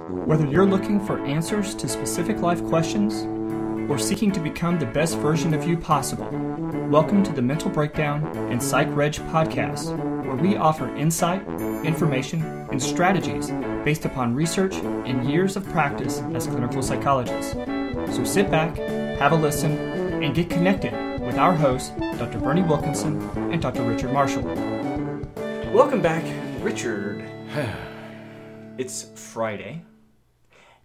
Whether you're looking for answers to specific life questions or seeking to become the best version of you possible, welcome to the Mental Breakdown and Psychreg podcast, where we offer insight, information, and strategies based upon research and years of practice as clinical psychologists. So sit back, have a listen, and get connected with our hosts, Dr. Berney Wilkinson and Dr. Richard Marshall. Welcome back, Richard. It's Friday.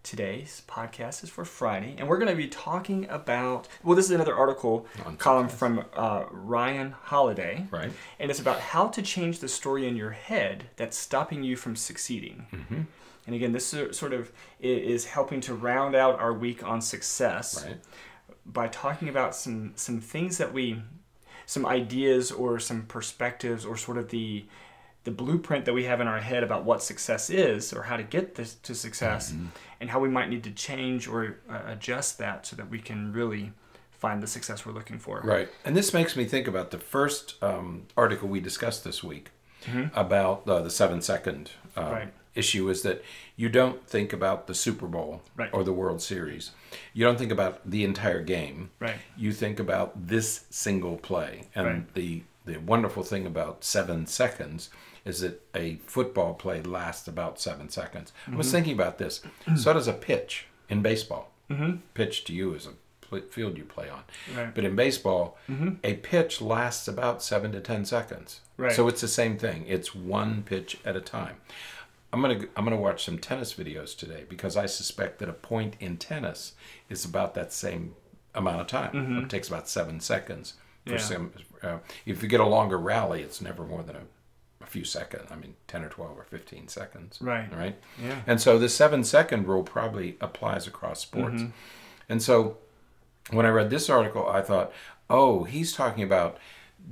Today's podcast is for Friday, and we're going to be talking about, well, this is another article column from Ryan Holiday, right? And it's about how to change the story in your head that's stopping you from succeeding. Mm-hmm. And again, this sort of is helping to round out our week on success, Right. by talking about some things that some ideas or some perspectives or sort of the blueprint that we have in our head about what success is or how to get this to success, mm-hmm. and how we might need to change or adjust that so that we can really find the success we're looking for. Right. And this makes me think about the first article we discussed this week, mm-hmm. about the 7-second right. issue, is that you don't think about the Super Bowl, right. or the World Series. You don't think about the entire game. Right. You think about this single play. And right. the wonderful thing about 7 seconds is that a football play lasts about 7 seconds. Mm-hmm. I was thinking about this. So does a pitch in baseball. Mm-hmm. Pitch to you is a field you play on. Right. But in baseball, mm-hmm. a pitch lasts about 7 to 10 seconds. Right. So it's the same thing. It's one pitch at a time. I'm gonna watch some tennis videos today because I suspect that a point in tennis is about that same amount of time. Mm-hmm. It takes about 7 seconds. For some, if you get a longer rally, it's never more than a few seconds. I mean, 10 or 12 or 15 seconds. Right. Right? Yeah. And so the 7-second rule probably applies across sports. Mm-hmm. And so when I read this article, I thought, oh, he's talking about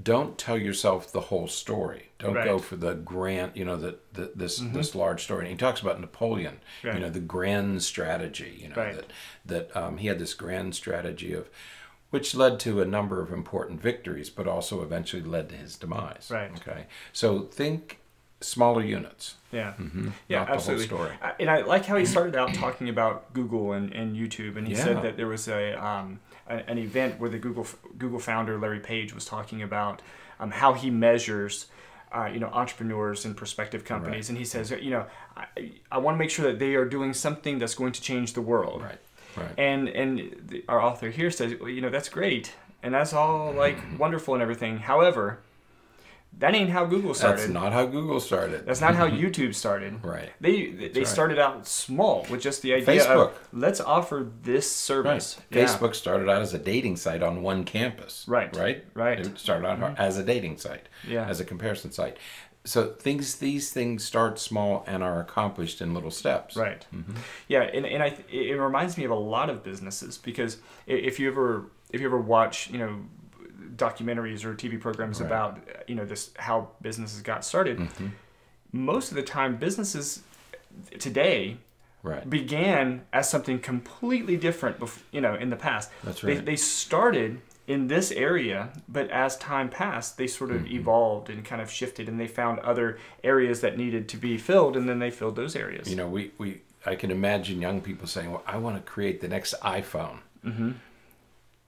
don't tell yourself the whole story. Don't right. go for the grand, this mm-hmm. this large story. And he talks about Napoleon, right. The grand strategy, right. that he had this grand strategy of, which led to a number of important victories, but also eventually led to his demise. Right. Okay. So think smaller units. Yeah. Mm-hmm. Yeah, not absolutely. The whole story. And I like how he started out talking about Google and YouTube, and he said that there was an event where the Google founder Larry Page was talking about how he measures entrepreneurs and prospective companies, right. and he says, I want to make sure that they are doing something that's going to change the world. Right. Right. And our author here says, that's great, and that's all wonderful and everything. However, that ain't how Google started. That's not how Google started. That's not how YouTube started. Right. They started out small with just the idea Facebook. of let's offer this service. Right. Facebook started out as a dating site on one campus. Right. Right. Right. It started out mm-hmm. as a dating site. Yeah. As a comparison site. So these things start small and are accomplished in little steps. Right. Mm-hmm. Yeah, and it reminds me of a lot of businesses, because if you ever watch documentaries or TV programs right. about this how businesses got started, mm-hmm. most of the time businesses today right. began as something completely different. In the past, that's right. They started in this area, but as time passed, they sort of mm-hmm. evolved and kind of shifted, and they found other areas that needed to be filled, and then they filled those areas. I can imagine young people saying, well, I want to create the next iPhone. Mm-hmm.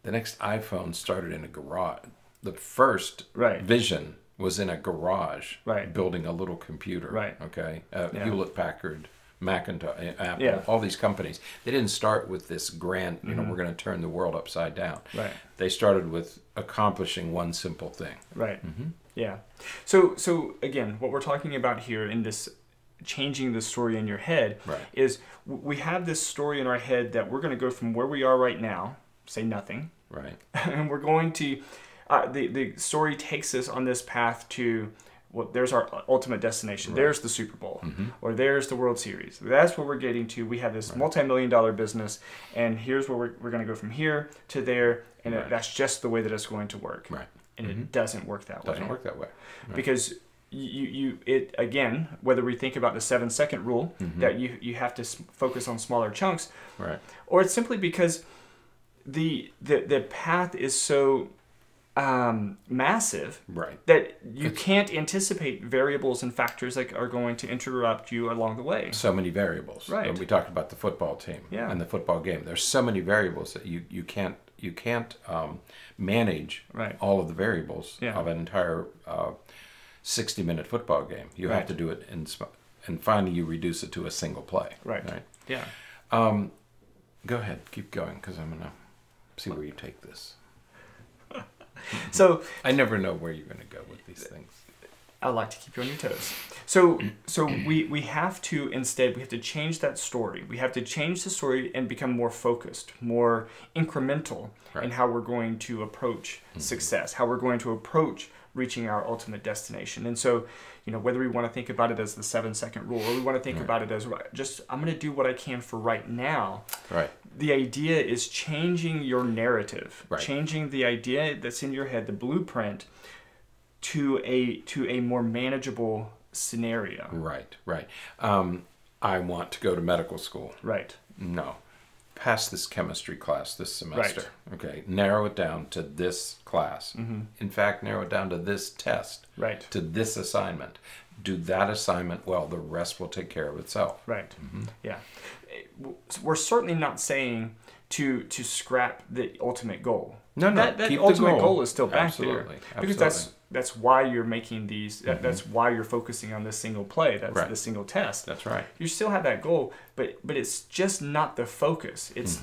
The next iPhone started in a garage. The first right. vision was in a garage, right. building a little computer. Right. Okay. Hewlett-Packard, Macintosh, Apple, yeah. all these companies. They didn't start with this grand, mm-hmm. we're going to turn the world upside down. Right. They started with accomplishing one simple thing. Right. Mm-hmm. Yeah. So again, what we're talking about here in this changing the story in your head right. is we have this story in our head that we're going to go from where we are right now, say nothing. Right. And we're going to, the story takes us on this path to, there's our ultimate destination. Right. There's the Super Bowl, mm-hmm. or there's the World Series. That's what we're getting to. We have this right. multi-million-dollar business, and here's where we're going to go from here to there, and right. that's just the way that it's going to work. Right. And mm-hmm. it doesn't work that way. Doesn't work that way. Right. Because it again, whether we think about the 7-second rule, mm-hmm. that you have to focus on smaller chunks, right. or it's simply because the path is so massive, right, that you can't anticipate variables and factors that are going to interrupt you along the way. So many variables. Right. We talked about the football team and the football game. There's so many variables that you can't manage all of the variables of an entire 60-minute football game. You have to do it and finally you reduce it to a single play. Right. Yeah. Go ahead, keep going, because I'm gonna see where you take this. So I never know where you're going to go with these things. I like to keep you on your toes. So we have to change that story. We have to change the story and become more focused, more incremental in how we're going to approach success, how we're going to approach reaching our ultimate destination. And so, whether we want to think about it as the 7-second rule, or we want to think about it as just, I'm going to do what I can for right now. Right. The idea is changing your narrative, right. changing the idea that's in your head, the blueprint, to a more manageable scenario. Right. I want to go to medical school. Right. No. Pass this chemistry class this semester. Right. Okay. Narrow it down to this class. Mm-hmm. In fact, narrow it down to this test. Right. To this assignment. Do that assignment well. The rest will take care of itself. Right. Mm-hmm. Yeah. We're certainly not saying to scrap the ultimate goal. No. That keep ultimate the goal is still back Absolutely. there. Because that's why you're making these. That's why you're focusing on this single play. That's the single test. That's right. You still have that goal, but it's just not the focus. It's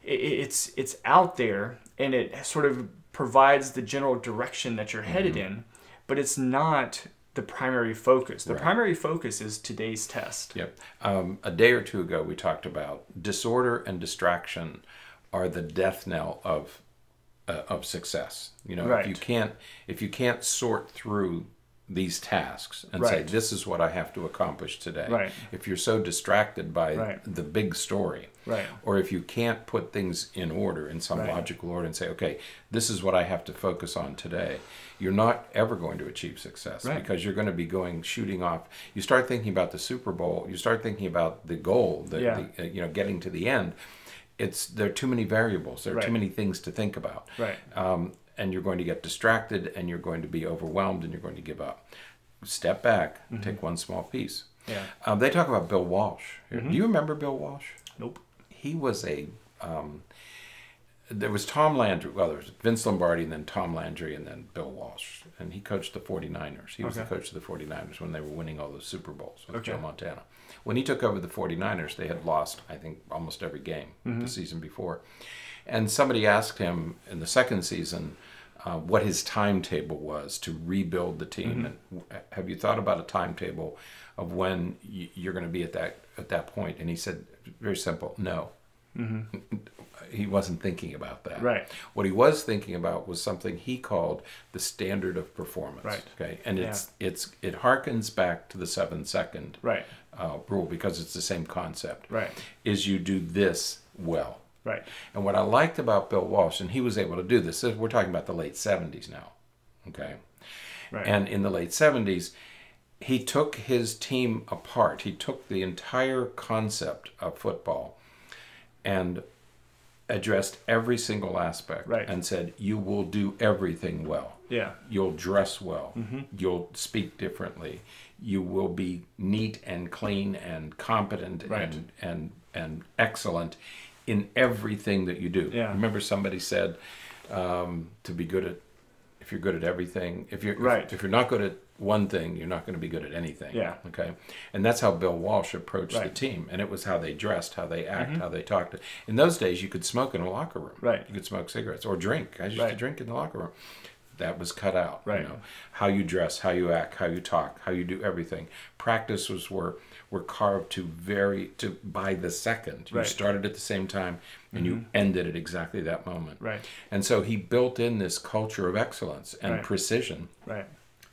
it's out there, and it sort of provides the general direction that you're headed in, but it's not the primary focus. The primary focus is today's test. Yep. A day or two ago, we talked about disorder and distraction are the death knell of success. If you can't sort through these tasks and say, this is what I have to accomplish today. Right. If you're so distracted by the big story, or if you can't put things in order, in some logical order, and say, okay, this is what I have to focus on today, you're not ever going to achieve success because you're going to be shooting off. You start thinking about the Super Bowl, you start thinking about the goal, getting to the end. There are too many variables. There are too many things to think about. Right. And you're going to get distracted, and you're going to be overwhelmed, and you're going to give up. Step back, take one small piece. Yeah. They talk about Bill Walsh. Do you remember Bill Walsh? Nope. He was there was Tom Landry. Well, there was Vince Lombardi, and then Tom Landry, and then Bill Walsh. And he coached the 49ers. He was the coach of the 49ers when they were winning all those Super Bowls with Joe Montana. When he took over the 49ers, they had lost, I think, almost every game the season before. And somebody asked him in the second season what his timetable was to rebuild the team. And have you thought about a timetable of when you're going to be at that point? And he said, very simple, no. He wasn't thinking about that. Right. What he was thinking about was something he called the standard of performance. Right. Okay. And it harkens back to the 7-second rule, because it's the same concept. Right. Is you do this well. Right. And what I liked about Bill Walsh, and he was able to do this, we're talking about the late 70s now. Okay. Right. And in the late 70s, he took his team apart. He took the entire concept of football and addressed every single aspect and said, you will do everything well. Yeah. You'll dress well. You'll speak differently. You will be neat and clean and competent and excellent in everything that you do. Yeah. Remember somebody said to be good at, if you're good at everything, if you're not good at one thing, you're not going to be good at anything. Yeah. Okay. And that's how Bill Walsh approached the team. And it was how they dressed, how they act, how they talked. In those days, you could smoke in a locker room. Right. You could smoke cigarettes or drink. I used to drink in the locker room. That was cut out. Right. How you dress, how you act, how you talk, how you do everything. Practices were carved by the second. You started at the same time and you ended at exactly that moment. Right. And so he built in this culture of excellence and precision. Right.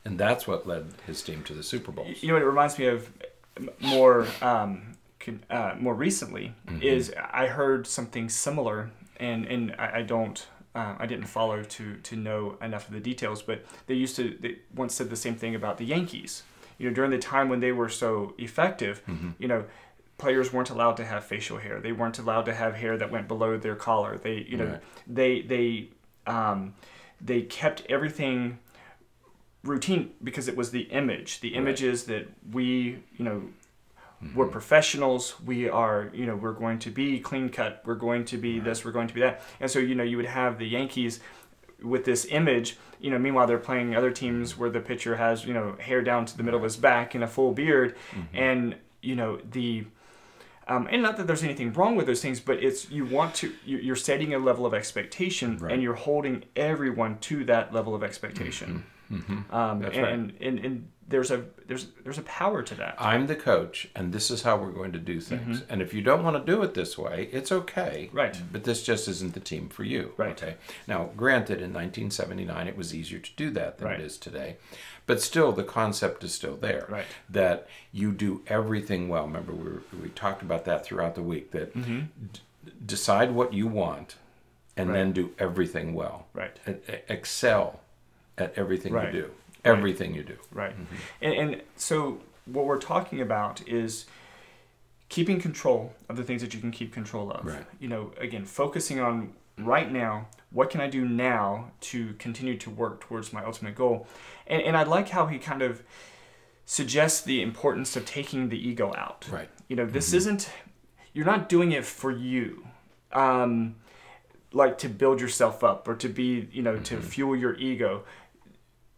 And that's what led his team to the Super Bowls. You know what it reminds me of more recently is I heard something similar, and I didn't follow to know enough of the details, but they once said the same thing about the Yankees. During the time when they were so effective, players weren't allowed to have facial hair. They weren't allowed to have hair that went below their collar. They they kept everything routine because it was the image. The image is that we, we're professionals. We are, we're going to be clean cut. We're going to be this. We're going to be that. And so, you would have the Yankees with this image. Meanwhile they're playing other teams where the pitcher has, hair down to the middle of his back and a full beard, and and not that there's anything wrong with those things, but it's you're setting a level of expectation, and you're holding everyone to that level of expectation. That's right. And there's a power to that. I'm the coach, and this is how we're going to do things. And if you don't want to do it this way, it's okay. Right. But this just isn't the team for you. Right. Okay. Now, granted, in 1979, it was easier to do that than it is today. But still, the concept is still there. Right. That you do everything well. Remember, we talked about that throughout the week. That decide what you want, and then do everything well. Right. Excel at everything you do. Everything you do. Right. And so what we're talking about is keeping control of the things that you can keep control of. Right. Again, focusing on right now, what can I do now to continue to work towards my ultimate goal? And I like how he kind of suggests the importance of taking the ego out. Right. This isn't, you're not doing it for you. Like to build yourself up or to be, to fuel your ego.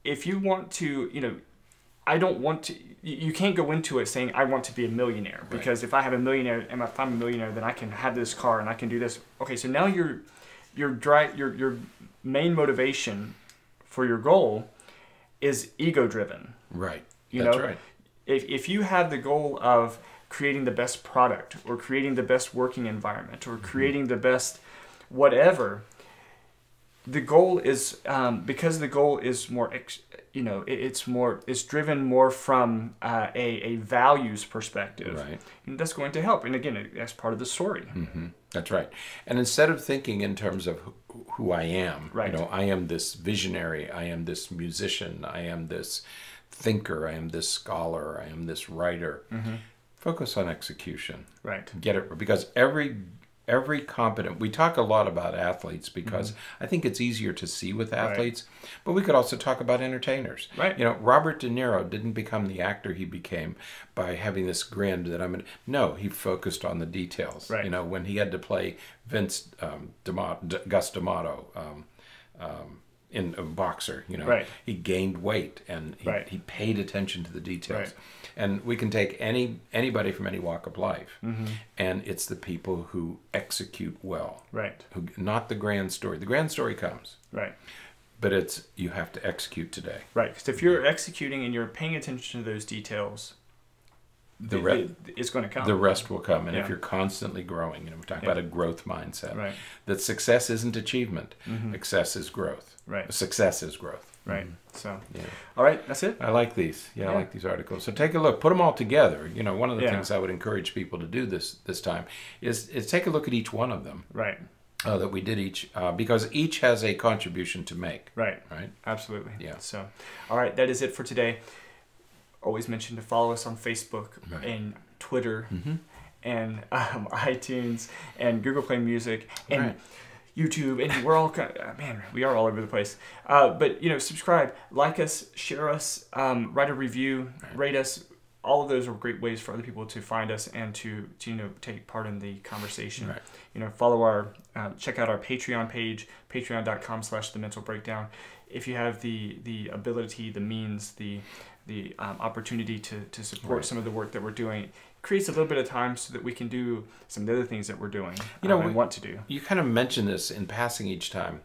If you want to, I don't want to, you can't go into it saying, I want to be a millionaire. Because if I have a millionaire, and if I'm a millionaire, then I can have this car and I can do this. Okay, so now your main motivation for your goal is ego driven. Right. That's right. If you have the goal of creating the best product or creating the best working environment or creating the best whatever, the goal is because the goal is more it's driven more from a values perspective. Right. And that's going to help. And again, that's part of the story. That's right. And instead of thinking in terms of who I am, right. I am this visionary, I am this musician, I am this thinker, I am this scholar, I am this writer. Focus on execution. Right. Get it, because every competent, we talk a lot about athletes because I think it's easier to see with athletes, but we could also talk about entertainers. Right. Robert De Niro didn't become the actor he became by having this grand that no, he focused on the details. Right. When he had to play Gus D'Amato, in a boxer, he gained weight and he paid attention to the details. Right. And we can take anybody from any walk of life, and it's the people who execute well. Right. Not the grand story. The grand story comes. Right. But it's you have to execute today. Right. Because if you're executing and you're paying attention to those details, it's going to come. The rest will come. And if you're constantly growing, we talk about a growth mindset. Right. That success isn't achievement. Success is growth. Right. Success is growth. Right. So, all right, that's it. I like these. I like these articles. So take a look. Put them all together. One of the things I would encourage people to do this time is take a look at each one of them. Right. That we did each, because each has a contribution to make. Right. Right. Absolutely. Yeah. So, all right, that is it for today. Always mention to follow us on Facebook and Twitter and iTunes and Google Play Music and YouTube, and we're all we are all over the place. But subscribe, like us, share us, write a review, rate us. All of those are great ways for other people to find us and to take part in the conversation. Right. Follow check out our Patreon page, patreon.com/thementalbreakdown. If you have the ability, the means, the opportunity to support some of the work that we're doing, creates a little bit of time so that we can do some of the other things that we're doing and want to do. You kind of mention this in passing each time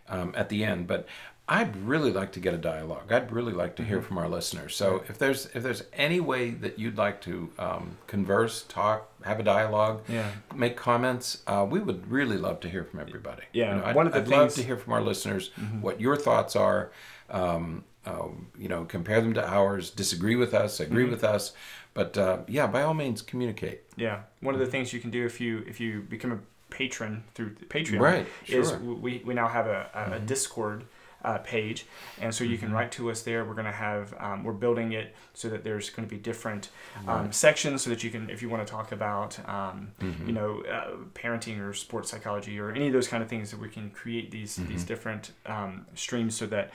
at the end, but I'd really like to get a dialogue. I'd really like to hear from our listeners. So if there's any way that you'd like to converse, talk, have a dialogue, make comments, we would really love to hear from everybody. Yeah, I'd love to hear from our listeners what your thoughts are. Compare them to ours, disagree with us, agree with us, but by all means, communicate. Yeah, one of the things you can do if you become a patron through Patreon is we now have a Discord page, and so you can write to us there. We're going to have we're building it so that there's going to be different sections, so that you can, if you want to talk about parenting or sports psychology or any of those kind of things, that we can create these different streams, so that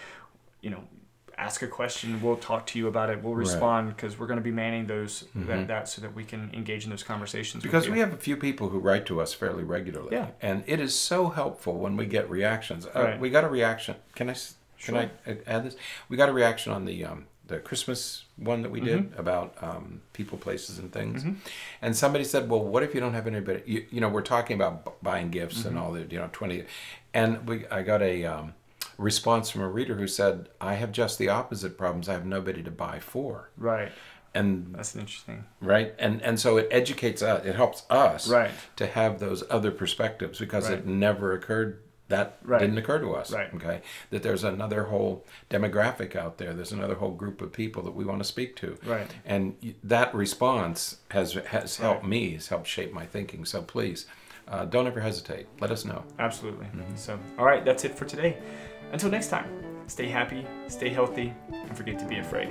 ask a question, we'll talk to you about it, we'll respond, because we're going to be manning those that so that we can engage in those conversations. Because we have a few people who write to us fairly regularly, and it is so helpful when we get reactions. We got a reaction. Can I add this? We got a reaction on the Christmas one that we did about people, places, and things, and somebody said, "Well, what if you don't have anybody?" We're talking about buying gifts and all the 20, and I got a response from a reader who said, "I have just the opposite problems. I have nobody to buy for." Right. And that's interesting. Right. And so it educates us, it helps us to have those other perspectives, because it never occurred, didn't occur to us. Right. Okay. That there's another whole demographic out there. There's another whole group of people that we want to speak to. Right. And that response has helped me, has helped shape my thinking. So please, don't ever hesitate. Let us know. Absolutely. So, all right, that's it for today. Until next time, stay happy, stay healthy, and forget to be afraid.